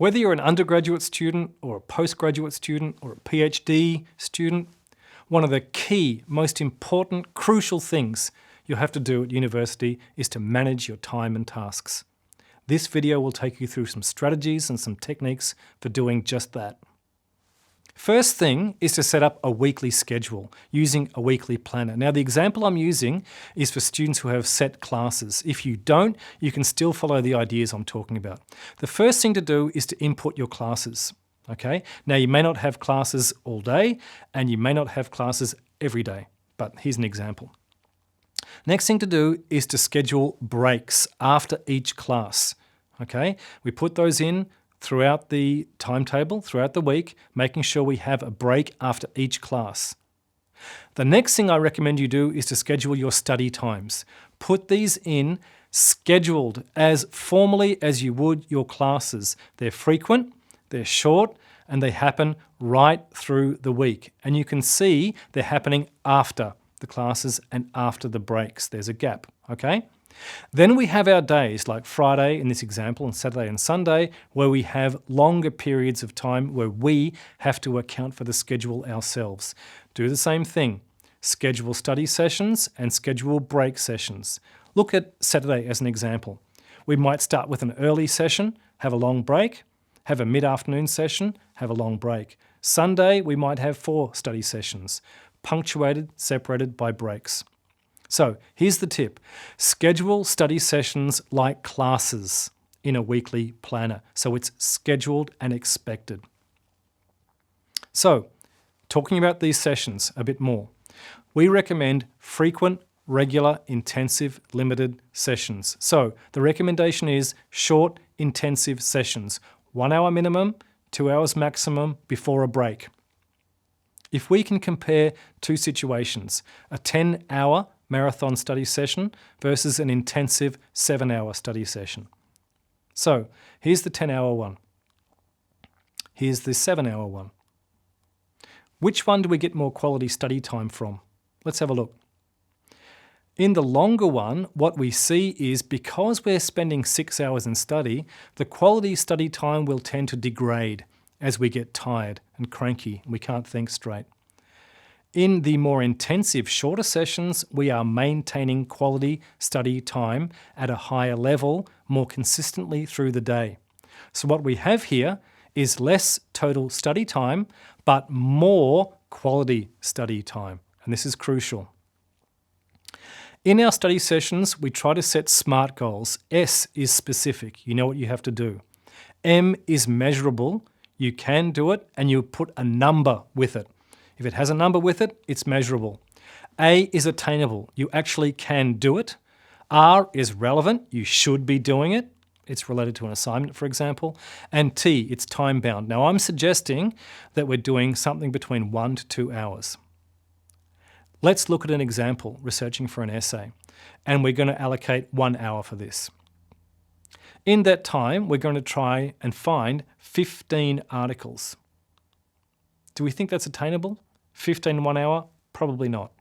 Whether you're an undergraduate student or a postgraduate student or a PhD student, one of the key, most important, crucial things you'll have to do at university is to manage your time and tasks. This video will take you through some strategies and some techniques for doing just that. First thing is to set up a weekly schedule using a weekly planner. Now, the example I'm using is for students who have set classes. If you don't, you can still follow the ideas I'm talking about. The first thing to do is to input your classes. Okay? Now, you may not have classes all day and you may not have classes every day, but here's an example. Next thing to do is to schedule breaks after each class. Okay? We put those in throughout the timetable, throughout the week, making sure we have a break after each class. The next thing I recommend you do is to schedule your study times. Put these in scheduled as formally as you would your classes. They're frequent, they're short, and they happen right through the week. And you can see they're happening after the classes and after the breaks. There's a gap, okay? Then we have our days like Friday in this example and Saturday and Sunday where we have longer periods of time where we have to account for the schedule ourselves. Do the same thing. Schedule study sessions and schedule break sessions. Look at Saturday as an example. We might start with an early session, have a long break, have a mid-afternoon session, have a long break. Sunday we might have 4 study sessions, punctuated, separated by breaks. So here's the tip. Schedule study sessions like classes in a weekly planner. So it's scheduled and expected. So talking about these sessions a bit more, we recommend frequent, regular, intensive, limited sessions. So the recommendation is short, intensive sessions, 1 hour minimum, 2 hours maximum before a break. If we can compare two situations, a 10-hour marathon study session versus an intensive 7-hour study session. So here's the 10-hour one. Here's the 7-hour one. Which one do we get more quality study time from? Let's have a look. In the longer one, what we see is because we're spending 6 hours in study, the quality study time will tend to degrade as we get tired and cranky and we can't think straight. In the more intensive, shorter sessions, we are maintaining quality study time at a higher level more consistently through the day. So what we have here is less total study time, but more quality study time. And this is crucial. In our study sessions, we try to set SMART goals. S is specific. You know what you have to do. M is measurable. You can do it, and you put a number with it. If it has a number with it, it's measurable. A is attainable. You actually can do it. R is relevant. You should be doing it. It's related to an assignment, for example. And T, it's time-bound. Now, I'm suggesting that we're doing something between 1 to 2 hours. Let's look at an example, researching for an essay. And we're going to allocate 1 hour for this. In that time, we're going to try and find 15 articles. Do we think that's attainable? 15 in 1 hour? Probably not.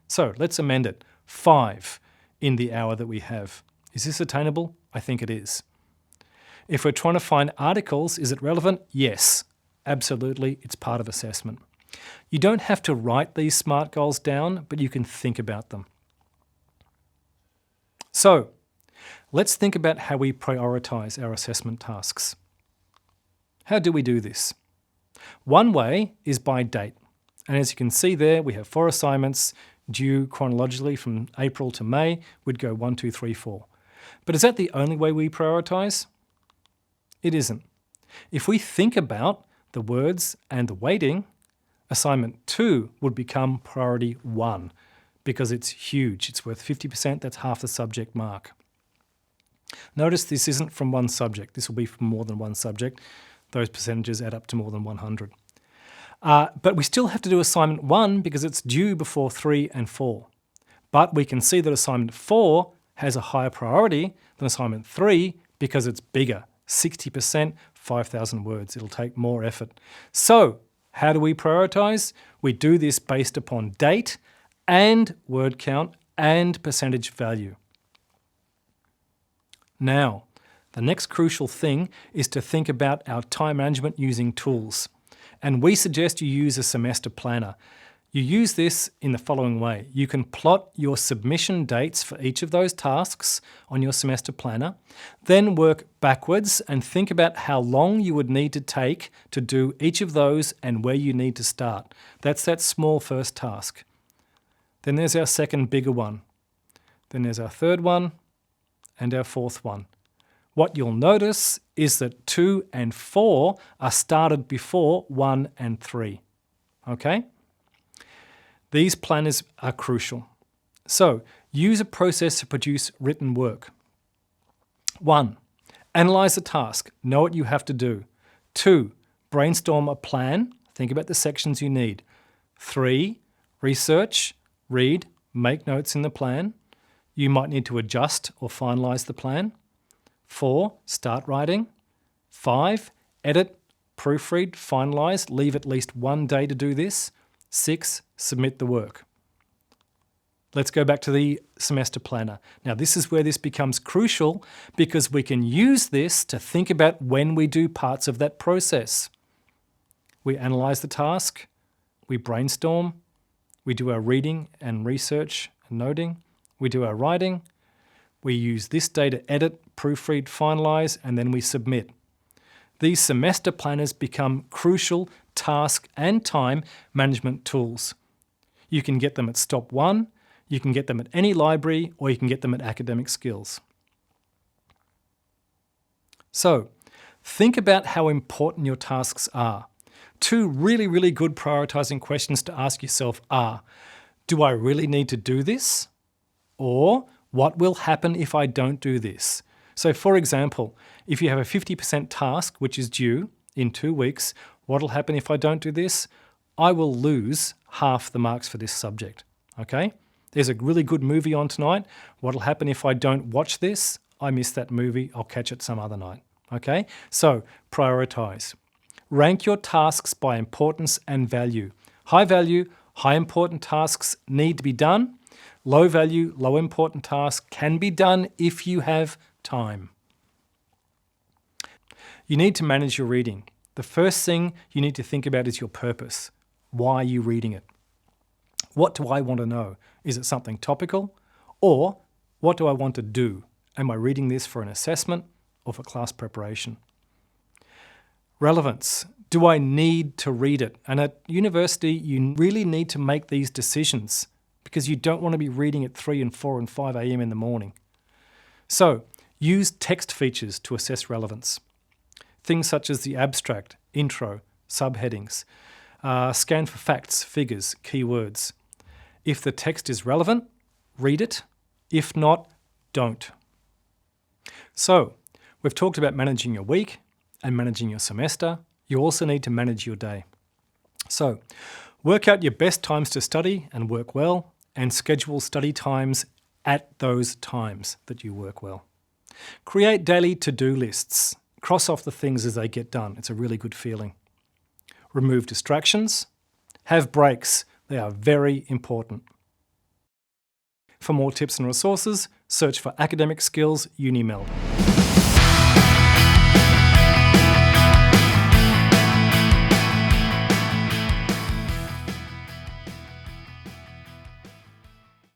So let's amend it. 5 in the hour that we have. Is this attainable? I think it is. If we're trying to find articles, is it relevant? Yes, absolutely. It's part of assessment. You don't have to write these SMART goals down, but you can think about them. So let's think about how we prioritize our assessment tasks. How do we do this? One way is by date. And as you can see there, we have 4 assignments due chronologically from April to May. We'd go 1, 2, 3, 4. But is that the only way we prioritize? It isn't. If we think about the words and the weighting, assignment 2 would become priority 1 because it's huge. It's worth 50%. That's half the subject mark. Notice this isn't from one subject. This will be from more than one subject. Those percentages add up to more than 100. But we still have to do assignment 1 because it's due before 3 and 4. But we can see that assignment 4 has a higher priority than assignment 3 because it's bigger. 60%, 5,000 words. It'll take more effort. So how do we prioritize? We do this based upon date and word count and percentage value. Now, The next crucial thing is to think about our time management using tools. And we suggest you use a semester planner. You use this in the following way. You can plot your submission dates for each of those tasks on your semester planner, then work backwards and think about how long you would need to take to do each of those and where you need to start. That's that small first task. Then there's our second bigger one. Then there's our third one and our fourth one. What you'll notice is that 2 and 4 are started before 1 and 3. Okay? These planners are crucial. So, use a process to produce written work. 1. Analyze the task. Know what you have to do. 2. Brainstorm a plan. Think about the sections you need. 3. Research, read, make notes in the plan. You might need to adjust or finalize the plan. 4. Start writing. 5. Edit, proofread, finalize, leave at least 1 day to do this. 6. Submit the work. Let's go back to the semester planner. Now, this is where this becomes crucial because we can use this to think about when we do parts of that process. We analyze the task, we brainstorm, we do our reading and research and noting, we do our writing, we use this day to edit, proofread, finalize, and then we submit. These semester planners become crucial task and time management tools. You can get them at Stop 1, you can get them at any library, or you can get them at Academic Skills. So, think about how important your tasks are. 2 really good prioritizing questions to ask yourself are, do I really need to do this? Or, what will happen if I don't do this? So for example, if you have a 50% task which is due in 2 weeks, what will happen if I don't do this? I will lose half the marks for this subject, okay? There's a really good movie on tonight. What will happen if I don't watch this? I miss that movie, I'll catch it some other night, okay? So prioritize. Rank your tasks by importance and value. High value, high important tasks need to be done. Low value, low important tasks can be done if you have time. You need to manage your reading. The first thing you need to think about is your purpose. Why are you reading it? What do I want to know? Is it something topical? Or what do I want to do? Am I reading this for an assessment or for class preparation? Relevance. Do I need to read it? And at university, you really need to make these decisions because you don't want to be reading at 3 and 4 and 5 a.m. in the morning. So, use text features to assess relevance. Things such as the abstract, intro, subheadings. Scan for facts, figures, keywords. If the text is relevant, read it. If not, don't. So, we've talked about managing your week and managing your semester. You also need to manage your day. So, work out your best times to study and work well, and schedule study times at those times that you work well. Create daily to-do lists. Cross off the things as they get done. It's a really good feeling. Remove distractions. Have breaks. They are very important. For more tips and resources, search for Academic Skills UniMeld.